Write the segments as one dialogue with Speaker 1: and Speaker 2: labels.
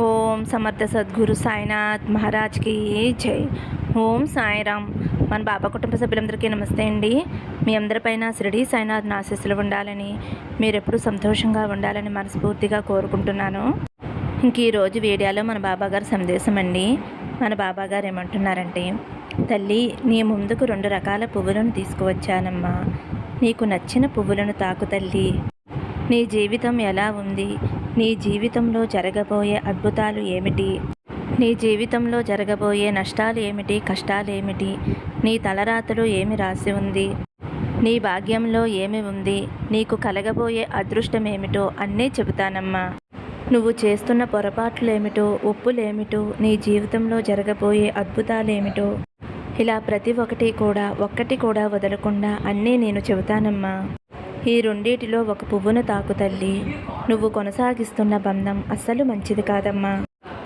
Speaker 1: ఓం సమర్థ సద్గురు సాయినాథ్ మహారాజ్కి జై. ఓం సాయిరామ్. మన బాబా కుటుంబ సభ్యులందరికీ నమస్తే అండి. మీ అందరిపైన షిరిడి సాయినాథ్ ఆశీస్సులు ఉండాలని, మీరెప్పుడు సంతోషంగా ఉండాలని మనస్ఫూర్తిగా కోరుకుంటున్నాను. ఇంక ఈరోజు వీడియోలో మన బాబాగారు సందేశం అండి. మన బాబాగారు ఏమంటున్నారంటే, తల్లి నీ ముందుకు 2 రకాల పువ్వులను తీసుకువచ్చానమ్మా. నీకు నచ్చిన పువ్వులను తాకు తల్లి. నీ జీవితం ఎలా ఉంది? నీ జీవితంలో జరగబోయే అద్భుతాలు ఏమిటి? నీ జీవితంలో జరగబోయే నష్టాలు ఏమిటి, కష్టాలు ఏమిటి? నీ తలరాతలో ఏమి రాసి ఉంది? నీ భాగ్యంలో ఏమి ఉంది? నీకు కలగబోయే అదృష్టం ఏమిటో అన్నీ చెబుతానమ్మా. నువ్వు చేస్తున్న పొరపాట్లేమిటో, ఒప్పులేమిటో, నీ జీవితంలో జరగబోయే అద్భుతాలేమిటో, ఇలా ప్రతి ఒక్కటి కూడా వదలకుండా అన్నీ నేను చెబుతానమ్మా. ఈ రెండిటిలో ఒక పువ్వును తాకు తల్లి. నువ్వు కొనసాగిస్తున్న బంధం అస్సలు మంచిది కాదమ్మా.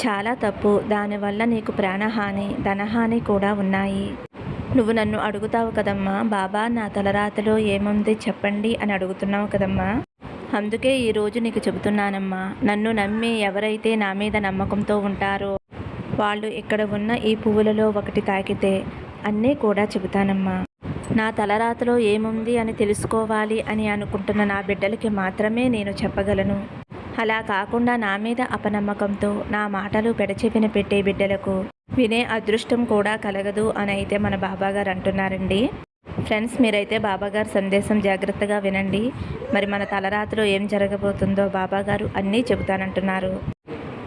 Speaker 1: చాలా తప్పు. దానివల్ల నీకు ప్రాణహాని, ధనహాని కూడా ఉన్నాయి. నువ్వు నన్ను అడుగుతావు కదమ్మా, బాబా నా తలరాతలో ఏముంది చెప్పండి అని అడుగుతున్నావు కదమ్మా. అందుకే ఈరోజు నీకు చెబుతున్నానమ్మా. నన్ను నమ్మి ఎవరైతే నా మీద నమ్మకంతో ఉంటారో వాళ్ళు ఇక్కడ ఉన్న ఈ పువ్వులలో ఒకటి తాకితే అన్నీ కూడా చెబుతానమ్మా. నా తలరాతలో ఏముంది అని తెలుసుకోవాలి అని అనుకుంటున్న నా బిడ్డలకి మాత్రమే నేను చెప్పగలను. అలా కాకుండా నా మీద అపనమ్మకంతో నా మాటలు పెడచెవిన పెట్టే బిడ్డలకు వినే అదృష్టం కూడా కలగదు అని అయితే మన బాబాగారు అంటున్నారండి. ఫ్రెండ్స్, మీరైతే బాబాగారు సందేశం జాగ్రత్తగా వినండి. మరి మన తలరాతలో ఏం జరగబోతుందో బాబాగారు అన్నీ చెబుతానంటున్నారు.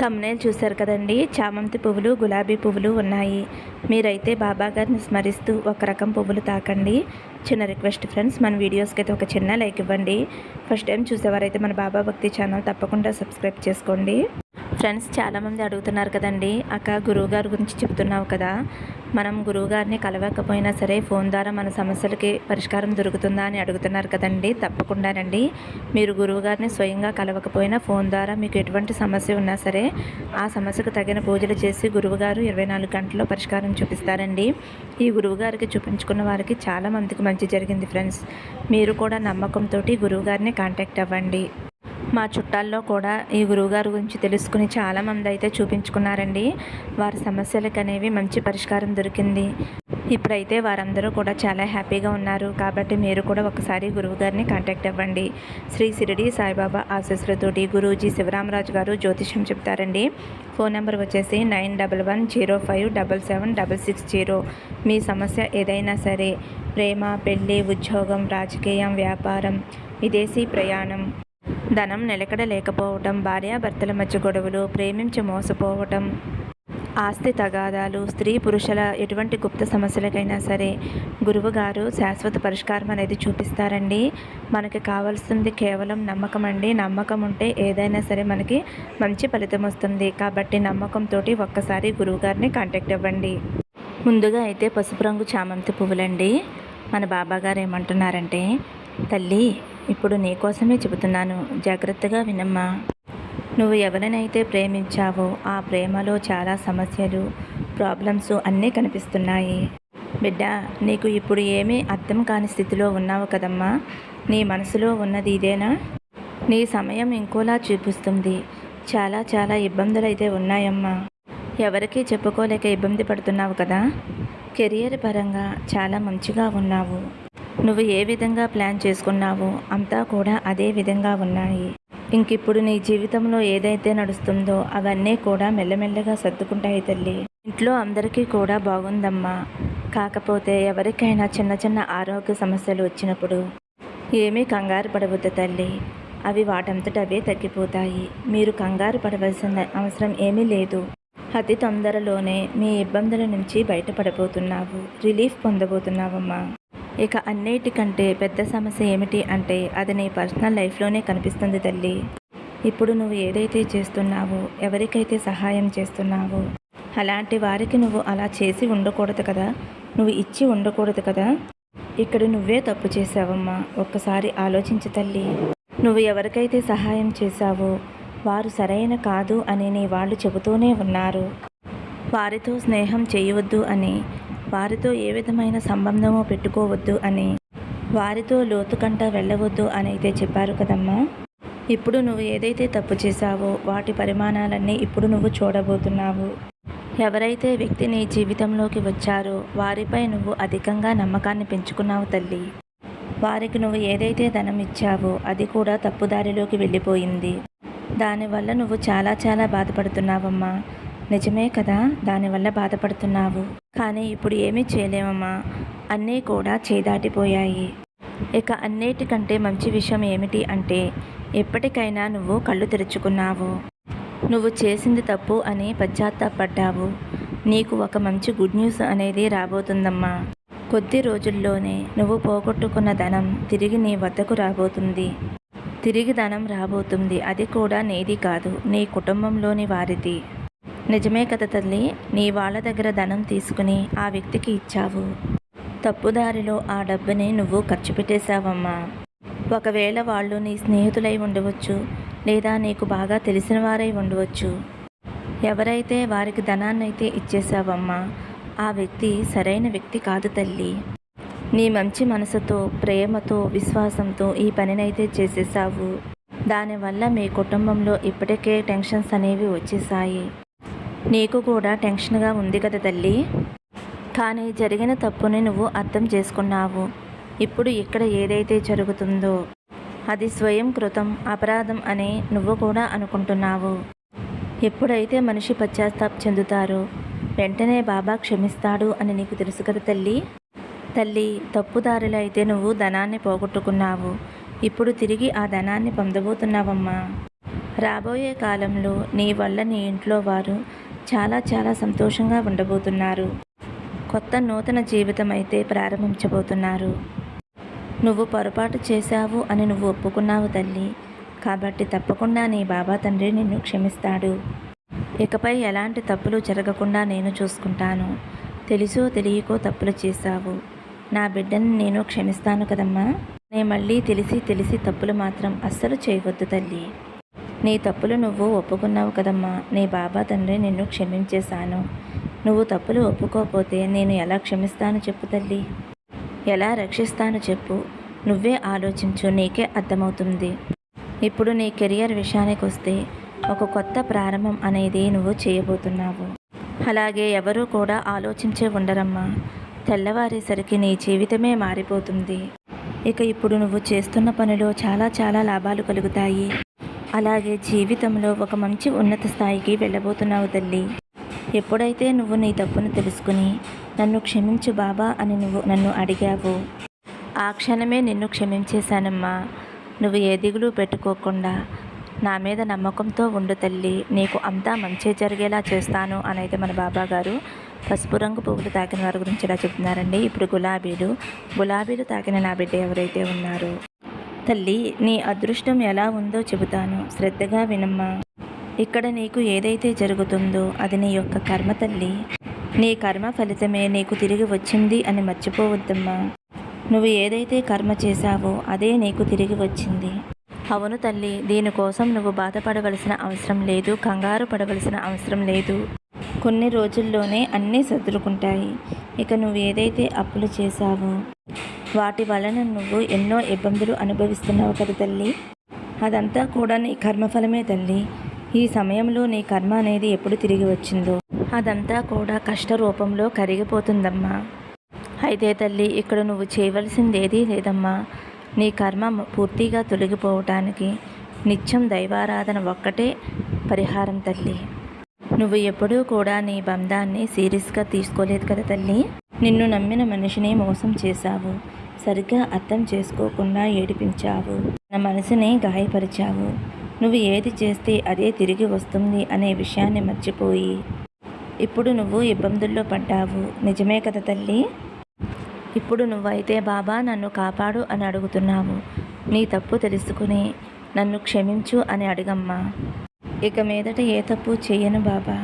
Speaker 1: థంబ్నెయిల్ చూశారు కదండి, చామంతి పువ్వులు, గులాబీ పువ్వులు ఉన్నాయి. మీరైతే బాబాగారిని స్మరిస్తూ ఒక రకం పువ్వులు తాకండి. చిన్న రిక్వెస్ట్ ఫ్రెండ్స్, మన వీడియోస్కి అయితే ఒక చిన్న లైక్ ఇవ్వండి. ఫస్ట్ టైం చూసేవారైతే మన బాబా భక్తి ఛానల్ తప్పకుండా సబ్స్క్రైబ్ చేసుకోండి. ఫ్రెండ్స్, చాలామంది అడుగుతున్నారు కదండి, అక్క గురువుగారి గురించి చెప్తున్నావు కదా, మనం గురువుగారిని కలవకపోయినా సరే ఫోన్ ద్వారా మన సమస్యలకి పరిష్కారం దొరుకుతుందా అని అడుగుతున్నారు కదండి. తప్పకుండానండి, మీరు గురువుగారిని స్వయంగా కలవకపోయినా ఫోన్ ద్వారా మీకు ఎటువంటి సమస్య ఉన్నా సరే ఆ సమస్యకు తగిన పూజలు చేసి గురువుగారు 24 గంటల్లో పరిష్కారం చూపిస్తారండి. ఈ గురువుగారికి చూపించుకున్న వారికి చాలామందికి మంచి జరిగింది ఫ్రెండ్స్. మీరు కూడా నమ్మకంతో గురువుగారిని కాంటాక్ట్ అవ్వండి. మా చుట్టాల్లో కూడా ఈ గురువుగారి గురించి తెలుసుకుని చాలామంది అయితే చూపించుకున్నారండి. వారి సమస్యలకు అనేవి మంచి పరిష్కారం దొరికింది. ఇప్పుడైతే వారందరూ కూడా చాలా హ్యాపీగా ఉన్నారు. కాబట్టి మీరు కూడా ఒకసారి గురువుగారిని కాంటాక్ట్ అవ్వండి. శ్రీ షిరిడి సాయిబాబా ఆశీస్సులతోటి గురూజీ శివరామరాజు గారు జ్యోతిష్యం చెప్తారండి. ఫోన్ నెంబర్ వచ్చేసి 9110577660. మీ సమస్య ఏదైనా సరే, ప్రేమ, పెళ్ళి, ఉద్యోగం, రాజకీయం, వ్యాపారం, విదేశీ ప్రయాణం, ధనం నిలకడ లేకపోవటం, భార్యాభర్తల మధ్య గొడవలు, ప్రేమించి మోసపోవటం, ఆస్తి తగాదాలు, స్త్రీ పురుషుల ఎటువంటి గుప్త సమస్యలకైనా సరే గురువుగారు శాశ్వత పరిష్కారం అనేది చూపిస్తారండి. మనకి కావాల్సింది కేవలం నమ్మకం అండి. నమ్మకం ఉంటే ఏదైనా సరే మనకి మంచి ఫలితం వస్తుంది. కాబట్టి నమ్మకంతో ఒక్కసారి గురువుగారిని కాంటాక్ట్ అవ్వండి. ముందుగా అయితే పసుపు రంగు చామంతి పువ్వులండి. మన బాబాగారు ఏమంటున్నారంటే, తల్లి ఇప్పుడు నీకోసమే చెబుతున్నాను, జాగ్రత్తగా వినమ్మా. నువ్వు ఎవరినైతే ప్రేమించావో ఆ ప్రేమలో చాలా సమస్యలు, ప్రాబ్లమ్స్ అన్నీ కనిపిస్తున్నాయి. బిడ్డ, నీకు ఇప్పుడు ఏమీ అర్థం కాని స్థితిలో ఉన్నావు కదమ్మా. నీ మనసులో ఉన్నది ఇదేనా? నీ సమయం ఇంకోలా చూపిస్తుంది. చాలా చాలా ఇబ్బందులు అయితే ఉన్నాయమ్మా. ఎవరికీ చెప్పుకోలేక ఇబ్బంది పడుతున్నావు కదా. కెరియర్ పరంగా చాలా మంచిగా ఉన్నావు. నువ్వు ఏ విధంగా ప్లాన్ చేసుకున్నావో అంతా కూడా అదే విధంగా ఉన్నాయి. ఇంకిప్పుడు నీ జీవితంలో ఏదైతే నడుస్తుందో అవన్నీ కూడా మెల్లమెల్లగా సర్దుకుంటాయి తల్లి. ఇంట్లో అందరికీ కూడా బాగుందమ్మా. కాకపోతే ఎవరికైనా చిన్న చిన్న ఆరోగ్య సమస్యలు వచ్చినప్పుడు ఏమీ కంగారు పడవద్దు తల్లి. అవి వాటంతట అవే తగ్గిపోతాయి. మీరు కంగారు పడవలసిన అవసరం ఏమీ లేదు. అతి తొందరలోనే మీ ఇబ్బందుల నుంచి బయటపడబోతున్నావు, రిలీఫ్ పొందబోతున్నావమ్మా. ఇక అన్నిటికంటే పెద్ద సమస్య ఏమిటి అంటే అది నీ పర్సనల్ లైఫ్లోనే కనిపిస్తుంది తల్లి. ఇప్పుడు నువ్వు ఏదైతే చేస్తున్నావో, ఎవరికైతే సహాయం చేస్తున్నావో అలాంటి వారికి నువ్వు అలా చేసి ఉండకూడదు కదా, నువ్వు ఇచ్చి ఉండకూడదు కదా. ఇక్కడ నువ్వే తప్పు చేసావమ్మా. ఒక్కసారి ఆలోచించు తల్లి. నువ్వు ఎవరికైతే సహాయం చేశావో వారు సరైన కాదు అని నీ వాళ్ళు చెబుతూనే ఉన్నారు. వారితో స్నేహం చేయవద్దు అని, వారితో ఏ విధమైన సంబంధమో పెట్టుకోవద్దు అని, వారితో లోతుకంట వెళ్ళవద్దు అని అయితే చెప్పారు కదమ్మా. ఇప్పుడు నువ్వు ఏదైతే తప్పు చేశావో వాటి పరిమాణాలన్నీ ఇప్పుడు నువ్వు చూడబోతున్నావు. ఎవరైతే వ్యక్తి నీ జీవితంలోకి వచ్చారో వారిపై నువ్వు అధికంగా నమ్మకాన్ని పెంచుకున్నావు తల్లి. వారికి నువ్వు ఏదైతే ధనం ఇచ్చావో అది కూడా తప్పుదారిలోకి వెళ్ళిపోయింది. దానివల్ల నువ్వు చాలా చాలా బాధపడుతున్నావమ్మా. నిజమే కదా, దానివల్ల బాధపడుతున్నావు. కానీ ఇప్పుడు ఏమీ చేయలేమమ్మా, అన్నీ కూడా చేదాటిపోయాయి. ఇక అన్నిటికంటే మంచి విషయం ఏమిటి అంటే ఎప్పటికైనా నువ్వు కళ్ళు తెరుచుకున్నావు. నువ్వు చేసింది తప్పు అని పశ్చాత్తాపడ్డావు. నీకు ఒక మంచి గుడ్ న్యూస్ అనేది రాబోతుందమ్మా. కొద్ది రోజుల్లోనే నువ్వు పోగొట్టుకున్న ధనం తిరిగి నీ వద్దకు రాబోతుంది. తిరిగి ధనం రాబోతుంది. అది కూడా నీది కాదు, నీ కుటుంబంలోని వారిది. నిజమే కదా తల్లి, నీ వాళ్ళ దగ్గర ధనం తీసుకుని ఆ వ్యక్తికి ఇచ్చావు. తప్పుదారిలో ఆ డబ్బుని నువ్వు ఖర్చు పెట్టేశావమ్మా. ఒకవేళ వాళ్ళు నీ స్నేహితులై ఉండవచ్చు, లేదా నీకు బాగా తెలిసిన వారై ఉండవచ్చు. ఎవరైతే వారికి ధనాన్నైతే ఇచ్చేశావమ్మా ఆ వ్యక్తి సరైన వ్యక్తి కాదు తల్లి. నీ మంచి మనసుతో, ప్రేమతో, విశ్వాసంతో ఈ పనినైతే చేసేసావు. దానివల్ల మీ కుటుంబంలో ఇప్పటికే టెన్షన్స్ అనేవి వచ్చేసాయి. నీకు కూడా టెన్షన్గా ఉంది కదా తల్లి. కానీ జరిగిన తప్పుని నువ్వు అర్థం చేసుకున్నావు. ఇప్పుడు ఇక్కడ ఏదైతే జరుగుతుందో అది స్వయం కృతం అపరాధం అని నువ్వు కూడా అనుకుంటున్నావు. ఎప్పుడైతే మనిషి పశ్చాత్తాపం చెందుతారో వెంటనే బాబా క్షమిస్తాడు అని నీకు తెలుసు కదా తల్లి. తల్లి, తప్పుదారిలో అయితే నువ్వు ధనాన్ని పోగొట్టుకున్నావు. ఇప్పుడు తిరిగి ఆ ధనాన్ని పొందబోతున్నావమ్మా. రాబోయే కాలంలో నీ వల్ల నీ ఇంట్లో వారు చాలా చాలా సంతోషంగా ఉండబోతున్నారు. కొత్త నూతన జీవితం అయితే ప్రారంభించబోతున్నారు. నువ్వు పొరపాటు చేశావు అని నువ్వు ఒప్పుకున్నావు తల్లి. కాబట్టి తప్పకుండా నీ బాబా తండ్రి నిన్ను క్షమిస్తాడు. ఇకపై ఎలాంటి తప్పులు జరగకుండా నేను చూసుకుంటాను. తెలుసో తెలియకో తప్పులు చేశావు, నా బిడ్డని నేను క్షమిస్తాను కదమ్మా. నేను మళ్ళీ తెలిసి తప్పులు మాత్రం అస్సలు చేయవద్దు తల్లి. నీ తప్పులు నువ్వు ఒప్పుకున్నావు కదమ్మా. నీ బాబా తండ్రి నిన్ను క్షమించేశాను. నువ్వు తప్పులు ఒప్పుకోకపోతే నేను ఎలా క్షమిస్తాను చెప్పు తల్లి. ఎలా రక్షిస్తాను చెప్పు. నువ్వే ఆలోచించు, నీకే అర్థమవుతుంది. ఇప్పుడు నీ కెరియర్ విషయానికి వస్తే ఒక కొత్త ప్రారంభం అనేది నువ్వు చేయబోతున్నావు. అలాగే ఎవరూ కూడా ఆలోచించే ఉండరమ్మా. తెల్లవారేసరికి నీ జీవితమే మారిపోతుంది. ఇక ఇప్పుడు నువ్వు చేస్తున్న పనిలో చాలా చాలా లాభాలు కలుగుతాయి. అలాగే జీవితంలో ఒక మంచి ఉన్నత స్థాయికి వెళ్ళబోతున్నావు తల్లి. ఎప్పుడైతే నువ్వు నీ తప్పును తెలుసుకుని నన్ను క్షమించు బాబా అని నువ్వు నన్ను అడిగావు, ఆ క్షణమే నిన్ను క్షమించేశానమ్మా. నువ్వు ఏ దిగులు పెట్టుకోకుండా నా మీద నమ్మకంతో ఉండు తల్లి. నీకు అంతా మంచి జరిగేలా చేస్తాను అని అయితే మన బాబా గారు పసుపు రంగు పువ్వులు తాకిన వారి గురించి ఇలా చెప్తున్నారండి. ఇప్పుడు గులాబీలు తాకిన నా బిడ్డ ఎవరైతే ఉన్నారో తల్లి, నీ అదృష్టం ఎలా ఉందో చెబుతాను, శ్రద్ధగా వినమ్మా. ఇక్కడ నీకు ఏదైతే జరుగుతుందో అది నీ యొక్క కర్మ తల్లి. నీ కర్మ ఫలితమే నీకు తిరిగి వచ్చింది అని మర్చిపోవద్దమ్మా. నువ్వు ఏదైతే కర్మ చేశావో అదే నీకు తిరిగి వచ్చింది. అవును తల్లి, దీనికోసం నువ్వు బాధపడవలసిన అవసరం లేదు, కంగారు పడవలసిన అవసరం లేదు. కొన్ని రోజుల్లోనే అన్నీ సర్దుకుంటాయి. ఇక నువ్వు ఏదైతే అప్పులు చేశావో వాటి వలన నువ్వు ఎన్నో ఇబ్బందులు అనుభవిస్తున్నావు కదా తల్లి. అదంతా కూడా నీ కర్మఫలమే తల్లి. ఈ సమయంలో నీ కర్మ అనేది ఎప్పుడు తిరిగి వచ్చిందో అదంతా కూడా కష్ట రూపంలో కరిగిపోతుందమ్మా. అయితే తల్లి, ఇక్కడ నువ్వు చేయవలసిందేదీ లేదమ్మా. నీ కర్మ పూర్తిగా తొలగిపోవటానికి నిత్యం దైవారాధన ఒక్కటే పరిహారం తల్లి. నువ్వు ఎప్పుడూ కూడా నీ బంధాన్ని సీరియస్గా తీసుకోలేదు కదా తల్లి. నిన్ను నమ్మిన మనిషిని మోసం చేశావు, సరిగ్గా అర్థం చేసుకోకుండా ఏడిపించావు, నా మనసుని గాయపరిచావు. నువ్వు ఏది చేస్తే అదే తిరిగి వస్తుంది అనే విషయాన్ని మర్చిపోయి ఇప్పుడు నువ్వు ఇబ్బందుల్లో పడ్డావు. నిజమే కదా తల్లి. ఇప్పుడు నువ్వైతే బాబా నన్ను కాపాడు అని అడుగుతున్నావు. నీ తప్పు తెలుసుకుని నన్ను క్షమించు అని అడగమ్మా. ఇక మీదట ఏ తప్పు చెయ్యను బాబా,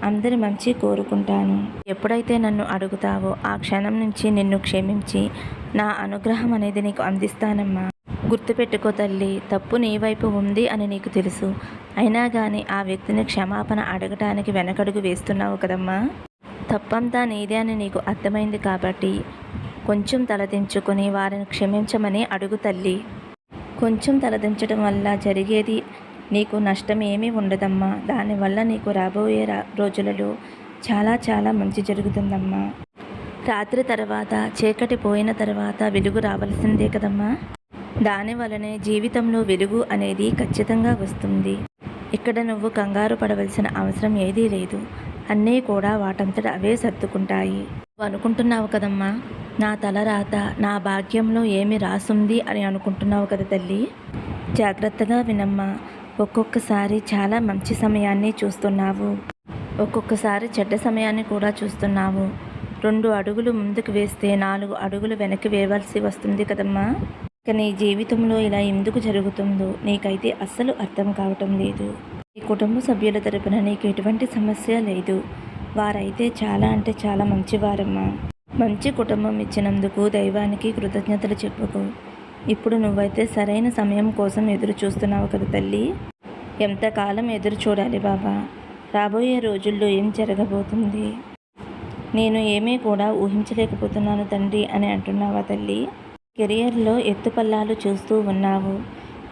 Speaker 1: అందరి మంచి కోరుకుంటాను. ఎప్పుడైతే నన్ను అడుగుతావో ఆ క్షణం నుంచి నిన్ను క్షమించి నా అనుగ్రహం అనేది నీకు అందిస్తానమ్మా. గుర్తుపెట్టుకో తల్లి, తప్పు నీ వైపు ఉంది అని నీకు తెలుసు. అయినా కానీ ఆ వ్యక్తిని క్షమాపణ అడగటానికి వెనకడుగు వేస్తున్నావు కదమ్మా. తప్పంతా నీదే అని నీకు అర్థమైంది కాబట్టి కొంచెం తలదించుకొని వారిని క్షమించమని అడుగు తల్లి. కొంచెం తలదించడం వల్ల జరిగేది నీకు నష్టం ఏమీ ఉండదమ్మా. దానివల్ల నీకు రాబోయే రోజులలో చాలా చాలా మంచి జరుగుతుందమ్మా. రాత్రి తర్వాత చీకటి పోయిన తర్వాత వెలుగు రావాల్సిందే కదమ్మా. దానివలనే జీవితంలో వెలుగు అనేది ఖచ్చితంగా వస్తుంది. ఇక్కడ నువ్వు కంగారు పడవలసిన అవసరం ఏదీ లేదు. అన్నీ కూడా వాటంతట అవే సర్దుకుంటాయి. నువ్వు అనుకుంటున్నావు కదమ్మా, నా తలరాత నా భాగ్యంలో ఏమి రాసుంది అని అనుకుంటున్నావు కదా తల్లి. జాగ్రత్తగా వినమ్మా. ఒక్కొక్కసారి చాలా మంచి సమయాన్ని చూస్తున్నావు, ఒక్కొక్కసారి చెడ్డ సమయాన్ని కూడా చూస్తున్నావు. 2 అడుగులు ముందుకు వేస్తే 4 అడుగులు వెనక్కి వేయవలసి వస్తుంది కదమ్మా. ఇక నీ జీవితంలో ఇలా ఎందుకు జరుగుతుందో నీకైతే అస్సలు అర్థం కావటం లేదు. నీ కుటుంబ సభ్యుల తరపున నీకు ఎటువంటి సమస్య లేదు. వారైతే చాలా అంటే చాలా మంచివారమ్మా. మంచి కుటుంబం ఇచ్చినందుకు దైవానికి కృతజ్ఞతలు చెప్పుకో. ఇప్పుడు నువ్వైతే సరైన సమయం కోసం ఎదురు చూస్తున్నావు కదా తల్లి. ఎంతకాలం ఎదురు చూడాలి బాబా? రాబోయే రోజుల్లో ఏం జరగబోతుంది నేను ఏమీ కూడా ఊహించలేకపోతున్నాను తండ్రి అని అంటున్నావా తల్లి. కెరియర్లో ఎత్తుపల్లాలు చూస్తూ ఉన్నావు.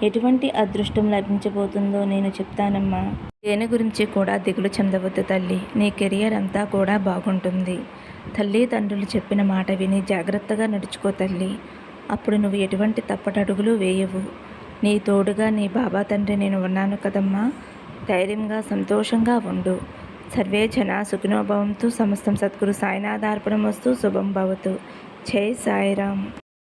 Speaker 1: ఎటువంటి అదృష్టం లభించబోతుందో నేను చెప్తానమ్మా. దేని గురించి కూడా దిగులు చెందవద్దు తల్లి. నీ కెరియర్ అంతా కూడా బాగుంటుంది. తల్లిదండ్రులు చెప్పిన మాట విని జాగ్రత్తగా నడుచుకో తల్లి. అప్పుడు నువ్వు ఎటువంటి తప్పటడుగులు వేయవు. నీ తోడుగా నీ బాబా తండ్రి నేను ఉన్నాను కదమ్మా. ధైర్యంగా సంతోషంగా ఉండు. సర్వే జన సుఖినో భవంతు. సమస్తం సద్గురు సాయినాథార్పణమస్తు. శుభం భవతు. జై సాయిరామ్.